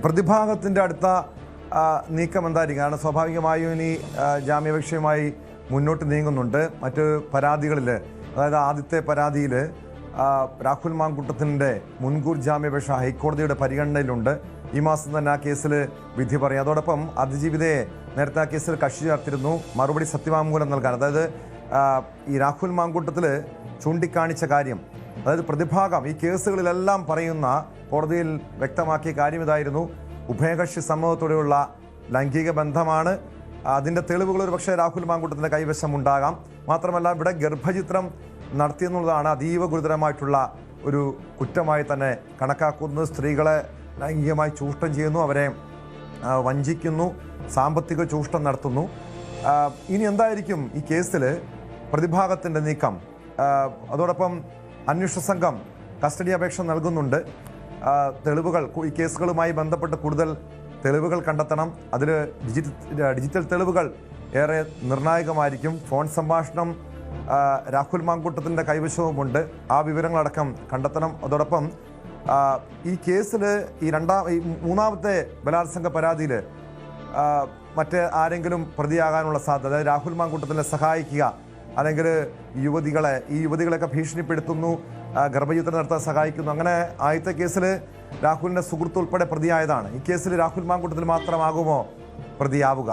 പ്രതിഭാഗത്തിൻ്റെ അടുത്ത നീക്കം എന്തായിരിക്കും? കാരണം സ്വാഭാവികമായും ഇനി ജാമ്യാപേക്ഷയുമായി മുന്നോട്ട് നീങ്ങുന്നുണ്ട്. മറ്റ് പരാതികളിൽ, അതായത് ആദ്യത്തെ പരാതിയിൽ രാഹുൽ മാങ്കൂട്ടത്തിൻ്റെ മുൻകൂർ ജാമ്യാപേക്ഷ ഹൈക്കോടതിയുടെ പരിഗണനയിലുണ്ട്. ഈ മാസം തന്നെ ആ കേസിൽ വിധി പറയും. അതോടൊപ്പം അതിജീവിതയെ നേരത്തെ ആ കേസിൽ കക്ഷി ചേർത്തിരുന്നു മറുപടി സത്യവാങ്മൂലം നൽകാൻ. അതായത് ഈ രാഹുൽ മാങ്കൂട്ടത്തിൽ ചൂണ്ടിക്കാണിച്ച കാര്യം, അതായത് പ്രതിഭാഗം ഈ കേസുകളിലെല്ലാം പറയുന്ന, കോടതിയിൽ വ്യക്തമാക്കിയ കാര്യം ഇതായിരുന്നു: ഉഭയകക്ഷി സമ്മതത്തോടെയുള്ള ലൈംഗിക ബന്ധമാണ്. അതിൻ്റെ തെളിവുകൾ ഒരു പക്ഷേ രാഹുൽ മാങ്കൂട്ടത്തിൻ്റെ കൈവശം ഉണ്ടാകാം. മാത്രമല്ല ഇവിടെ ഗർഭചിത്രം നടത്തിയെന്നുള്ളതാണ് അതീവ ഗുരുതരമായിട്ടുള്ള ഒരു കുറ്റമായി തന്നെ കണക്കാക്കുന്നത്. സ്ത്രീകളെ ലൈംഗികമായി ചൂഷണം ചെയ്യുന്നു, അവരെ വഞ്ചിക്കുന്നു, സാമ്പത്തിക ചൂഷണം നടത്തുന്നു. ഇനി എന്തായിരിക്കും ഈ കേസിൽ പ്രതിഭാഗത്തിൻ്റെ നീക്കം? അതോടൊപ്പം അന്വേഷണ സംഘം കസ്റ്റഡി അപേക്ഷ നൽകുന്നുണ്ട്. തെളിവുകൾ, ഈ കേസുകളുമായി ബന്ധപ്പെട്ട് കൂടുതൽ തെളിവുകൾ കണ്ടെത്തണം. അതിൽ ഡിജിറ്റൽ തെളിവുകൾ ഏറെ നിർണായകമായിരിക്കും. ഫോൺ സംഭാഷണം രാഹുൽ മാങ്കൂട്ടത്തിൻ്റെ കൈവശവുമുണ്ട്. ആ വിവരങ്ങളടക്കം കണ്ടെത്തണം. അതോടൊപ്പം ഈ കേസിൽ ഈ മൂന്നാമത്തെ ബലാത്സംഗ പരാതിയിൽ മറ്റ് ആരെങ്കിലും പ്രതിയാകാനുള്ള സാധ്യത, അതായത് രാഹുൽ മാങ്കൂട്ടത്തിനെ സഹായിക്കുക, അല്ലെങ്കിൽ ഈ യുവതികളെയൊക്കെ ഭീഷണിപ്പെടുത്തുന്നു, ഗർഭചിത്രം നടത്താൻ സഹായിക്കുന്നു. അങ്ങനെ ആദ്യത്തെ കേസിൽ രാഹുലിൻ്റെ സുഹൃത്ത് ഉൾപ്പെടെ പ്രതിയായതാണ്. ഈ കേസിൽ രാഹുൽ മാങ്കൂട്ടത്തിൽ മാത്രമാകുമോ പ്രതിയാവുക?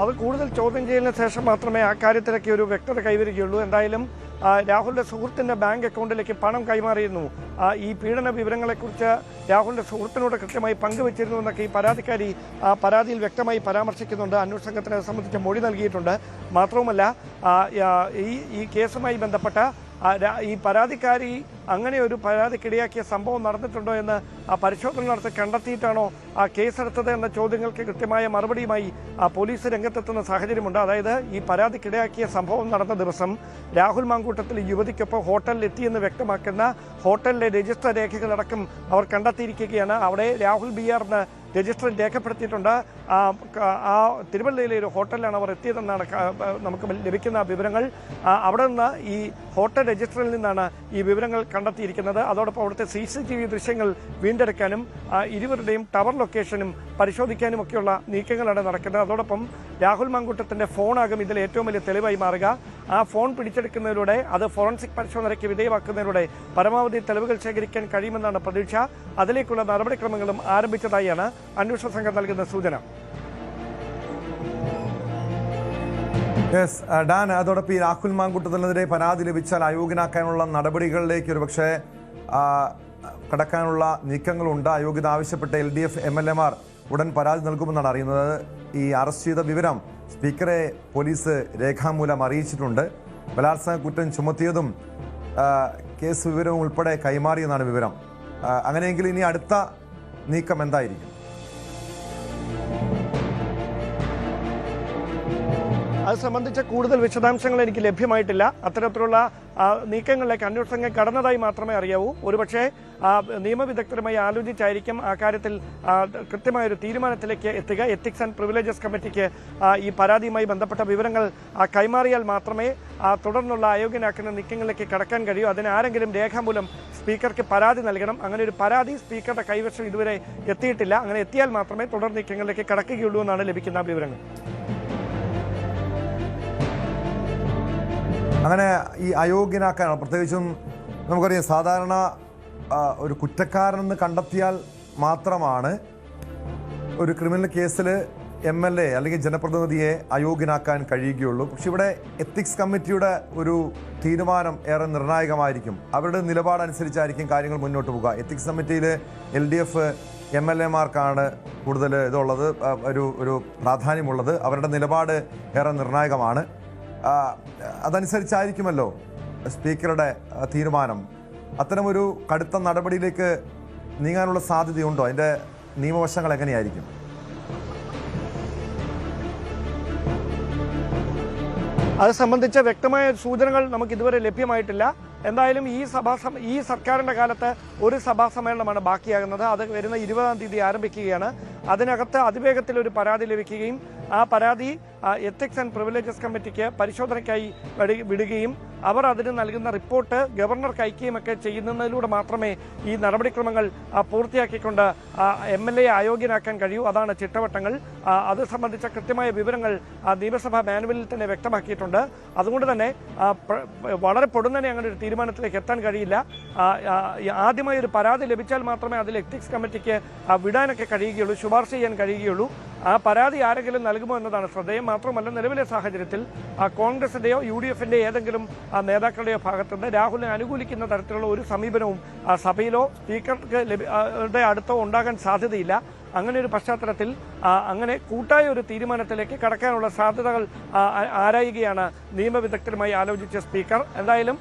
അത് കൂടുതൽ ചോദ്യം ചെയ്യലിന് ശേഷം മാത്രമേ ആ കാര്യത്തിലൊക്കെ ഒരു വ്യക്തത കൈവരികയുള്ളൂ. എന്തായാലും രാഹുലിൻ്റെ സുഹൃത്തിൻ്റെ ബാങ്ക് അക്കൗണ്ടിലേക്ക് പണം കൈമാറിയിരുന്നു. ഈ പീഡന വിവരങ്ങളെക്കുറിച്ച് രാഹുലിൻ്റെ സുഹൃത്തിനോട് കൃത്യമായി പങ്കുവച്ചിരുന്നു എന്നൊക്കെ ഈ പരാതിക്കാരി പരാതിയിൽ വ്യക്തമായി പരാമർശിക്കുന്നുണ്ട്. അന്വേഷണ സംഘത്തിന് അത് സംബന്ധിച്ച് മൊഴി നൽകിയിട്ടുണ്ട്. മാത്രവുമല്ല ഈ കേസുമായി ബന്ധപ്പെട്ട ഈ പരാതിക്കാരി അങ്ങനെ ഒരു പരാതിക്കിടയാക്കിയ സംഭവം നടന്നിട്ടുണ്ടോ എന്ന് പരിശോധന നടത്തി കണ്ടെത്തിയിട്ടാണോ കേസെടുത്തത് എന്ന ചോദ്യങ്ങൾക്ക് കൃത്യമായ മറുപടിയുമായി പോലീസ് രംഗത്തെത്തുന്ന സാഹചര്യമുണ്ട്. അതായത് ഈ പരാതിക്കിടയാക്കിയ സംഭവം നടന്ന ദിവസം രാഹുൽ മാങ്കൂട്ടത്തിൽ യുവതിക്കൊപ്പം ഹോട്ടലിൽ എത്തിയെന്ന് വ്യക്തമാക്കുന്ന ഹോട്ടലിലെ രജിസ്റ്റർ രേഖകളടക്കം അവർ കണ്ടെത്തിയിരിക്കുകയാണ്. അവിടെ രാഹുൽ BR എന്ന് രജിസ്റ്ററിൽ രേഖപ്പെടുത്തിയിട്ടുണ്ട്. ആ തിരുവല്ലയിലെ ഒരു ഹോട്ടലിലാണ് അവർ എത്തിയതെന്നാണ് നമുക്ക് ലഭിക്കുന്ന വിവരങ്ങൾ. അവിടെ നിന്ന് ഈ ഹോട്ടൽ രജിസ്റ്ററിൽ നിന്നാണ് ഈ വിവരങ്ങൾ കണ്ടെത്തിയിരിക്കുന്നത്. അതോടൊപ്പം അവിടുത്തെ CCTV ദൃശ്യങ്ങൾ വീണ്ടെടുക്കാനും ഇരുവരുടെയും ടവർ ലൊക്കേഷനും പരിശോധിക്കാനും ഒക്കെയുള്ള നീക്കങ്ങളാണ് നടക്കുന്നത്. അതോടൊപ്പം രാഹുൽ മാങ്കൂട്ടത്തിൻ്റെ ഫോണാകും ഇതിൽ ഏറ്റവും വലിയ തെളിവായി മാറുക. ആ ഫോൺ പിടിച്ചെടുക്കുന്നതിലൂടെ അത് ഫോറൻസിക് പരിശോധനയ്ക്ക് വിധേയമാക്കുന്നതിലൂടെ പരമാവധി തെളിവുകൾ ശേഖരിക്കാൻ കഴിയുമെന്നാണ് പ്രതീക്ഷ. അതിലേക്കുള്ള നടപടിക്രമങ്ങളും ആരംഭിച്ചതായാണ് അന്വേഷണ സംഘം നൽകുന്ന സൂചന. ഡാൻ, അതോടൊപ്പം ഈ രാഹുൽ മാങ്കൂട്ടത്തിനെതിരെ പരാതി ലഭിച്ചാൽ അയോഗ്യനാക്കാനുള്ള നടപടികളിലേക്ക് ഒരുപക്ഷെ കടക്കാനുള്ള നീക്കങ്ങളുണ്ട്. അയോഗ്യത ആവശ്യപ്പെട്ട LDF MLA മാർ ഉടൻ പരാതി നൽകുമെന്നാണ് അറിയുന്നത്. ഈ അറസ്റ്റ് ചെയ്ത വിവരം സ്പീക്കറെ പോലീസ് രേഖാമൂലം അറിയിച്ചിട്ടുണ്ട്. ബലാത്സംഗ കുറ്റം ചുമത്തിയതും കേസ് വിവരവും ഉൾപ്പെടെ കൈമാറിയെന്നാണ് വിവരം. അങ്ങനെയെങ്കിൽ ഇനി അടുത്ത നീക്കം എന്തായിരിക്കും? അത് സംബന്ധിച്ച കൂടുതൽ വിശദാംശങ്ങൾ എനിക്ക് ലഭ്യമായിട്ടില്ല. അത്തരത്തിലുള്ള നീക്കങ്ങളിലേക്ക് അന്വേഷണ സംഘം കടന്നതായി മാത്രമേ അറിയാവൂ. ഒരുപക്ഷെ നിയമവിദഗ്ധരുമായി ആലോചിച്ചായിരിക്കും ആ കാര്യത്തിൽ കൃത്യമായൊരു തീരുമാനത്തിലേക്ക് എത്തുക. എത്തിക്സ് ആൻഡ് പ്രിവിലേജസ് കമ്മിറ്റിക്ക് ഈ പരാതിയുമായി ബന്ധപ്പെട്ട വിവരങ്ങൾ കൈമാറിയാൽ മാത്രമേ തുടർന്നുള്ള അയോഗ്യനാക്കുന്ന നീക്കങ്ങളിലേക്ക് കടക്കാൻ കഴിയൂ. അതിന് ആരെങ്കിലും രേഖാമൂലം സ്പീക്കർക്ക് പരാതി നൽകണം. അങ്ങനെ ഒരു പരാതി സ്പീക്കറുടെ കൈവശം ഇതുവരെ എത്തിയിട്ടില്ല. അങ്ങനെ എത്തിയാൽ മാത്രമേ തുടർ നീക്കങ്ങളിലേക്ക് കടക്കുകയുള്ളൂ എന്നാണ് ലഭിക്കുന്ന വിവരങ്ങൾ. അങ്ങനെ ഈ അയോഗ്യനാക്കാനാണ്, പ്രത്യേകിച്ചും നമുക്കറിയാം സാധാരണ ഒരു കുറ്റക്കാരനെന്ന് കണ്ടെത്തിയാൽ മാത്രമാണ് ഒരു ക്രിമിനൽ കേസിൽ MLA അല്ലെങ്കിൽ ജനപ്രതിനിധിയെ അയോഗ്യനാക്കാൻ കഴിയുകയുള്ളൂ. പക്ഷെ ഇവിടെ എത്തിക്സ് കമ്മിറ്റിയുടെ ഒരു തീരുമാനം ഏറെ നിർണായകമായിരിക്കും. അവരുടെ നിലപാടനുസരിച്ചായിരിക്കും കാര്യങ്ങൾ മുന്നോട്ട് പോകുക. എത്തിക്സ് കമ്മിറ്റിയിൽ LDF MLA മാർക്കാണ് കൂടുതൽ ഇതുള്ളത്, ഒരു പ്രാധാന്യമുള്ളത്. അവരുടെ നിലപാട് ഏറെ നിർണായകമാണ്. അതനുസരിച്ചായിരിക്കുമല്ലോ സ്പീക്കറുടെ തീരുമാനം. അത്തരമൊരു കടുത്ത നടപടിയിലേക്ക് നീങ്ങാനുള്ള സാധ്യതയുണ്ടോ? അതിൻ്റെ നിയമവശങ്ങൾ എങ്ങനെയായിരിക്കും? അത് സംബന്ധിച്ച വ്യക്തമായ സൂചനകൾ നമുക്ക് ഇതുവരെ ലഭ്യമായിട്ടില്ല. എന്തായാലും ഈ സർക്കാരിൻ്റെ കാലത്ത് ഒരു സഭാ സമ്മേളനമാണ് ബാക്കിയാകുന്നത്. അത് വരുന്ന 20-ാം തീയതി ആരംഭിക്കുകയാണ്. അതിനകത്ത് അതിവേഗത്തിൽ ഒരു പരാതി ലഭിക്കുകയും ആ പരാതി എത്തിക്സ് ആൻഡ് പ്രിവിലേജസ് കമ്മിറ്റിക്ക് പരിശോധനയ്ക്കായി വിടുകയും അവർ അതിന് നൽകുന്ന റിപ്പോർട്ട് ഗവർണർക്ക് അയക്കുകയുമൊക്കെ ചെയ്യുന്നതിലൂടെ മാത്രമേ ഈ നടപടിക്രമങ്ങൾ പൂർത്തിയാക്കിക്കൊണ്ട് MLA അയോഗ്യനാക്കാൻ കഴിയൂ. അതാണ് ചിട്ടവട്ടങ്ങൾ. അത് സംബന്ധിച്ച കൃത്യമായ വിവരങ്ങൾ നിയമസഭാ മാനുവലിൽ തന്നെ വ്യക്തമാക്കിയിട്ടുണ്ട്. അതുകൊണ്ട് തന്നെ വളരെ പൊടുന്നനെ അങ്ങനെ ഒരു തീരുമാനത്തിലേക്ക് എത്താൻ കഴിയില്ല. ആദ്യമായി ഒരു പരാതി ലഭിച്ചാൽ മാത്രമേ അതിൽ എത്തിക്സ് കമ്മിറ്റിക്ക് വിടാനൊക്കെ കഴിയുകയുള്ളൂ, ശുപാർശ ചെയ്യാൻ കഴിയുകയുള്ളൂ. ആ പരാതി ആരെങ്കിലും നൽകുമോ എന്നതാണ് ശ്രദ്ധേയം. മാത്രമല്ല നിലവിലെ സാഹചര്യത്തിൽ കോൺഗ്രസിന്റെയോ UDFിന്റെ ഏതെങ്കിലും നേതാക്കളുടെയോ ഭാഗത്തുനിന്ന് രാഹുലിനെ അനുകൂലിക്കുന്ന തരത്തിലുള്ള ഒരു സമീപനവും സഭയിലോ സ്പീക്കർക്ക് അടുത്തോ ഉണ്ടാകാൻ സാധ്യതയില്ല. അങ്ങനെ ഒരു പശ്ചാത്തലത്തിൽ അങ്ങനെ കൂട്ടായ ഒരു തീരുമാനത്തിലേക്ക് കടക്കാനുള്ള സാധ്യതകൾ ആരായുകയാണ് നിയമവിദഗ്ധരുമായി ആലോചിച്ച സ്പീക്കർ. എന്തായാലും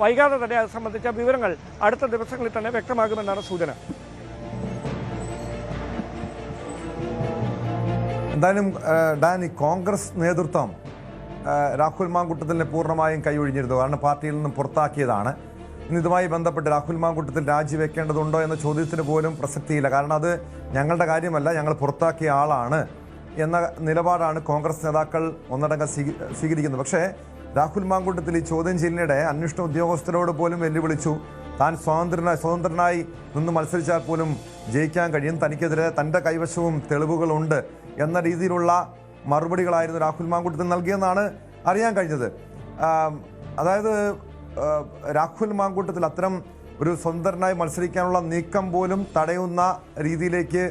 വൈകാതെ തന്നെ അത് സംബന്ധിച്ച വിവരങ്ങൾ അടുത്ത ദിവസങ്ങളിൽ തന്നെ വ്യക്തമാകുമെന്നാണ് സൂചന. എന്തായാലും ഡാനി, കോൺഗ്രസ് നേതൃത്വം രാഹുൽ മാങ്കൂട്ടത്തിലിനെ പൂർണ്ണമായും കൈയൊഴിഞ്ഞിരുന്നു. കാരണം പാർട്ടിയിൽ നിന്നും പുറത്താക്കിയതാണ്. ഇന്ന് ഇതുമായി ബന്ധപ്പെട്ട് രാഹുൽ മാങ്കൂട്ടത്തിൽ രാജിവെക്കേണ്ടതുണ്ടോ എന്ന ചോദ്യത്തിന് പോലും പ്രസക്തിയില്ല. കാരണം അത് ഞങ്ങളുടെ കാര്യമല്ല, ഞങ്ങൾ പുറത്താക്കിയ ആളാണ് എന്ന നിലപാടാണ് കോൺഗ്രസ് നേതാക്കൾ ഒന്നടങ്കം സ്വീകരിക്കുന്നത്. പക്ഷേ രാഹുൽ മാങ്കൂട്ടത്തിൽ ഈ ചോദ്യം ചെയ്യലിനിടെ അന്വേഷണ ഉദ്യോഗസ്ഥരോട് പോലും വെല്ലുവിളിച്ചു. താൻ സ്വതന്ത്രനായി നിന്ന് മത്സരിച്ചാൽ പോലും ജയിക്കാൻ കഴിയും, തനിക്കെതിരെ തൻ്റെ കൈവശവും തെളിവുകളുണ്ട് എന്ന രീതിയിലുള്ള മറുപടികളായിരുന്നു രാഹുൽ മാങ്കൂട്ടത്തിൽ നൽകിയെന്നാണ് അറിയാൻ കഴിഞ്ഞത്. അതായത് രാഹുൽ മാങ്കൂട്ടത്തിൽ അത്തരം ഒരു സ്വതന്ത്രനായി മത്സരിക്കാനുള്ള നീക്കം പോലും തടയുന്ന രീതിയിലേക്ക്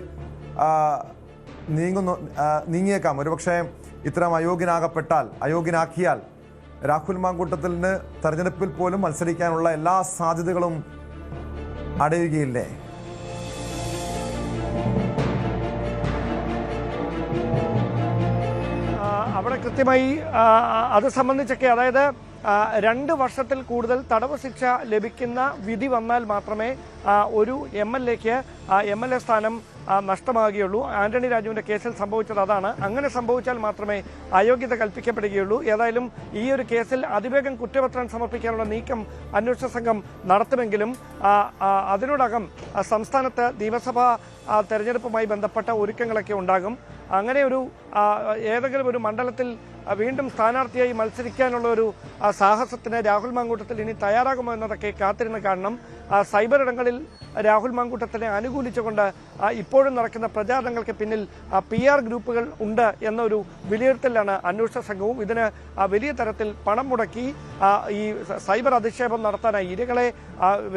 നീങ്ങിയേക്കാം. ഒരുപക്ഷെ ഇത്തരം അയോഗ്യനാക്കിയാൽ രാഹുൽ മാങ്കൂട്ടത്തിന് തെരഞ്ഞെടുപ്പിൽ പോലും മത്സരിക്കാനുള്ള എല്ലാ സാധ്യതകളും അടയുകയില്ലേ? അവിടെ കൃത്യമായി അത് സംബന്ധിച്ചൊക്കെ, അതായത് 2 വർഷത്തിൽ കൂടുതൽ തടവ് ശിക്ഷ ലഭിക്കുന്ന വിധി വന്നാൽ മാത്രമേ ഒരു MLAക്ക് MLA സ്ഥാനം നഷ്ടമാകുകയുള്ളൂ. ആന്റണി രാജുവിന്റെ കേസിൽ സംഭവിച്ചത് അതാണ്. അങ്ങനെ സംഭവിച്ചാൽ മാത്രമേ അയോഗ്യത കൽപ്പിക്കപ്പെടുകയുള്ളൂ. ഏതായാലും ഈ ഒരു കേസിൽ അതിവേഗം കുറ്റപത്രം സമർപ്പിക്കാനുള്ള നീക്കം അന്വേഷണ സംഘം നടത്തുമെങ്കിലും അതിനോടകം സംസ്ഥാനത്ത് നിയമസഭാ തെരഞ്ഞെടുപ്പുമായി ബന്ധപ്പെട്ട ഒരുക്കങ്ങളൊക്കെ ഉണ്ടാകും. അങ്ങനെ ഒരു ഏതെങ്കിലും ഒരു മണ്ഡലത്തിൽ വീണ്ടും സ്ഥാനാർത്ഥിയായി മത്സരിക്കാനുള്ള ഒരു സാഹസത്തിന് രാഹുൽ മാങ്കൂട്ടത്തിൽ ഇനി തയ്യാറാകുമോ എന്നതൊക്കെ കാത്തിരുന്ന് കാണണം. സൈബർ ഇടങ്ങളിൽ രാഹുൽ മാങ്കൂട്ടത്തിനെ അനുകൂലിച്ചുകൊണ്ട് ഇപ്പോഴും നടക്കുന്ന പ്രചാരണങ്ങൾക്ക് പിന്നിൽ PR ഗ്രൂപ്പുകൾ ഉണ്ട് എന്നൊരു വിലയിരുത്തലാണ് അന്വേഷണ സംഘവും. ഇതിന് വലിയ തരത്തിൽ പണം മുടക്കി ഈ സൈബർ അധിക്ഷേപം നടത്താനായി ഇരകളെ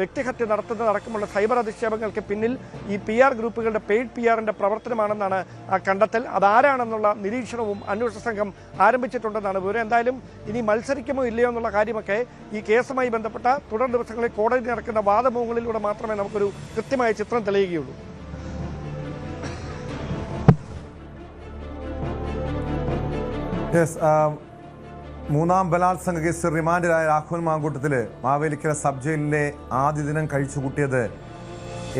വ്യക്തിഹത്യ നടത്തുന്നതടക്കമുള്ള സൈബർ അധിക്ഷേപങ്ങൾക്ക് പിന്നിൽ ഈ PR ഗ്രൂപ്പുകളുടെ പെയ്ഡ് PRന്റെ പ്രവർത്തനമാണെന്നാണ് കണ്ടെത്തൽ. അതാരാണെന്നുള്ള നിരീക്ഷണവും അന്വേഷണ സംഘം ആരംഭിച്ചിട്ടുണ്ടെന്നാണ് വിവരം. എന്തായാലും ഇനി മത്സരിക്കുമോ ഇല്ലയോ എന്നുള്ള കാര്യമൊക്കെ ഈ കേസുമായി ബന്ധപ്പെട്ട തുടർ ദിവസങ്ങളിൽ കോടതി നടക്കുന്ന വാദമുഖങ്ങളിലൂടെ മാത്രമേ നമുക്കൊരു കൃത്യമായ ചിത്രം തെളിയുകയുള്ളൂ. മൂന്നാം ബലാത്സംഗ കേസ് റിമാൻഡിലായ രാഹുൽ മാങ്കൂട്ടത്തിൽ മാവേലിക്കര സബ് ജയിലിലെ ആദ്യ ദിനം കഴിച്ചുകൂട്ടിയത്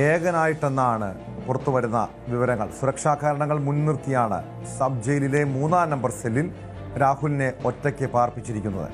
ഏകനായിട്ടെന്നാണ് പുറത്തുവരുന്ന വിവരങ്ങൾ. സുരക്ഷാ കാരണങ്ങൾ മുൻനിർത്തിയാണ് സബ് ജയിലിലെ 3-ാം നമ്പർ സെല്ലിൽ രാഹുലിനെ ഒറ്റയ്ക്ക് പാർപ്പിച്ചിരിക്കുന്നത്.